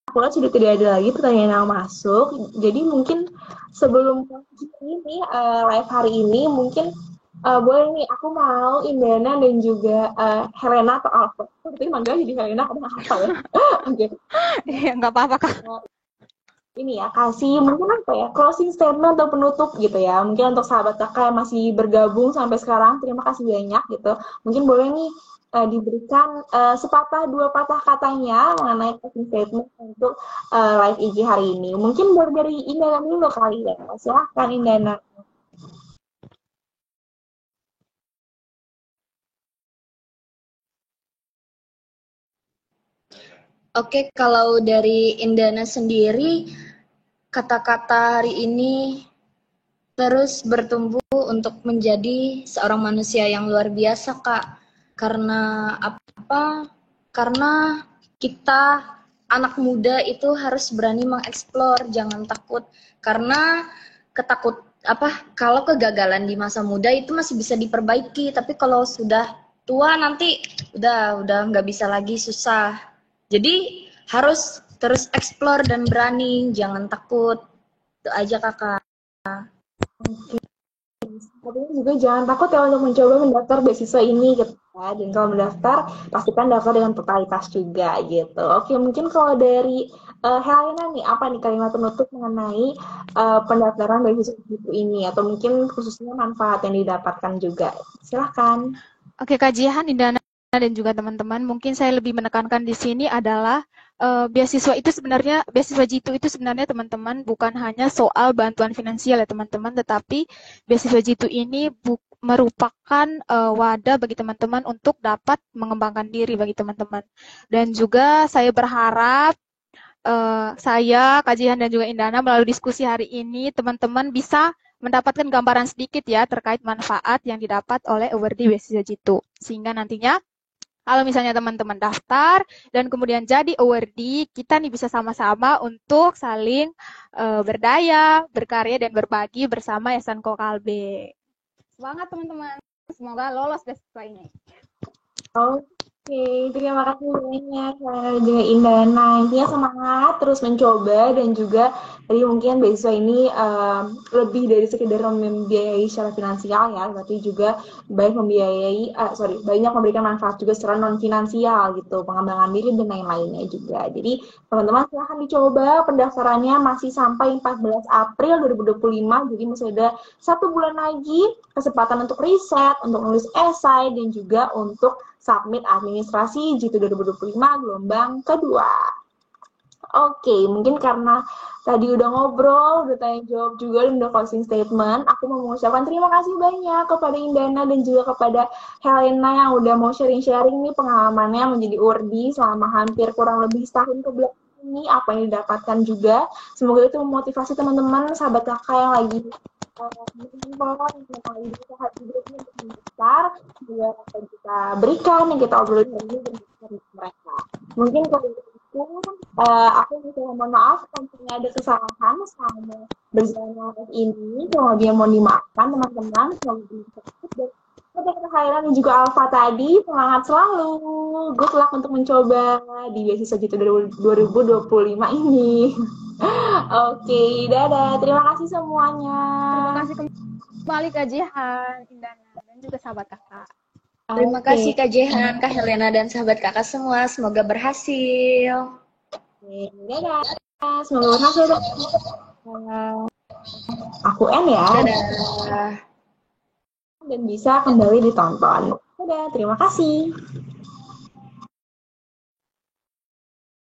aku lihat sudah tidak ada lagi pertanyaan yang masuk. Jadi mungkin sebelum ini live hari ini mungkin boleh nih, aku mau Indana dan juga Helena atau Alfa. Tapi manggil jadi Helena karena Alfa ya. Oke. Iya, nggak apa-apa Kak. Ini ya, kasih mungkin apa ya, closing statement atau penutup gitu ya. Mungkin untuk sahabat kakak yang masih bergabung sampai sekarang, terima kasih banyak gitu. Mungkin boleh nih diberikan sepatah dua patah katanya mengenai closing statement untuk live IG hari ini. Mungkin dari Indana dulu kali ya. Silahkan Indana. Oke, kalau dari Indana sendiri, kata-kata hari ini terus bertumbuh untuk menjadi seorang manusia yang luar biasa, Kak. Karena apa? Karena kita anak muda itu harus berani mengeksplor, jangan takut. Karena kalau kegagalan di masa muda itu masih bisa diperbaiki, tapi kalau sudah tua nanti udah nggak bisa lagi, susah. Jadi harus terus eksplor dan berani, jangan takut. Itu aja kakak. Oke. Tapi juga jangan takut ya untuk mencoba mendaftar beasiswa ini gitu ya. Dan kalau mendaftar, pastikan daftar dengan totalitas juga gitu. Oke, mungkin kalau dari Helena nih, apa nih kalimat penutup mengenai pendaftaran beasiswa ini? Atau mungkin khususnya manfaat yang didapatkan juga. Silahkan. Oke, Kak Jihan, Indana dan juga teman-teman, mungkin saya lebih menekankan di sini adalah beasiswa Jitu itu sebenarnya teman-teman bukan hanya soal bantuan finansial ya teman-teman, tetapi beasiswa Jitu ini merupakan wadah bagi teman-teman untuk dapat mengembangkan diri bagi teman-teman. Dan juga saya berharap saya, Kak Jihan dan juga Indana melalui diskusi hari ini, teman-teman bisa mendapatkan gambaran sedikit ya terkait manfaat yang didapat oleh awardee beasiswa Jitu. Sehingga nantinya kalau misalnya teman-teman daftar dan kemudian jadi awardee, kita nih bisa sama-sama untuk saling berdaya, berkarya, dan berbagi bersama Yayasan Kokalbe. Semangat teman-teman, semoga lolos beasiswa ini. Oke, terima kasih banyak Helena dan juga Indana. Intinya semangat terus mencoba dan juga tadi mungkin beasiswa ini lebih dari sekedar membiayai secara finansial ya, tapi juga banyak banyak memberikan manfaat juga secara non finansial gitu, pengembangan diri dan lain-lainnya juga. Jadi teman-teman silahkan dicoba, pendaftarannya masih sampai 14 April 2025, jadi masih ada 1 bulan lagi kesempatan untuk riset, untuk nulis esai dan juga untuk submit administrasi Jitu 2025 gelombang kedua. Oke, mungkin karena tadi udah ngobrol, udah tanya jawab juga, dan udah closing statement, aku mau mengucapkan terima kasih banyak kepada Indana dan juga kepada Helena yang udah mau sharing-sharing nih pengalamannya menjadi awardee selama hampir kurang lebih setahun ke belakang ini, apa yang didapatkan juga. Semoga itu memotivasi teman-teman, sahabat kakak yang lagi untuk mendaftar, juga kita berikan yang kita obrolin hari ini dengan mereka. Mungkin kalau itu aku bisa mohon maaf kalau ada kesalahan selama berjalan live ini, kalau lebih mohon dimaafkan teman-teman, semoga bisa dan pada kehadiran dan juga Alfa tadi, semangat selalu, good luck untuk mencoba di beasiswa Jitu 2025 ini. Oke, dadah. Terima kasih semuanya. Terima kasih kembali Kak Jihan, Indana, dan juga sahabat kakak. Terima kasih Kak Jehan, Kak Helena, dan sahabat kakak semua. Semoga berhasil. Oke, dadah. Semoga berhasil. Aku end ya. Dadah. Dan bisa kembali ditonton. Dadah, terima kasih.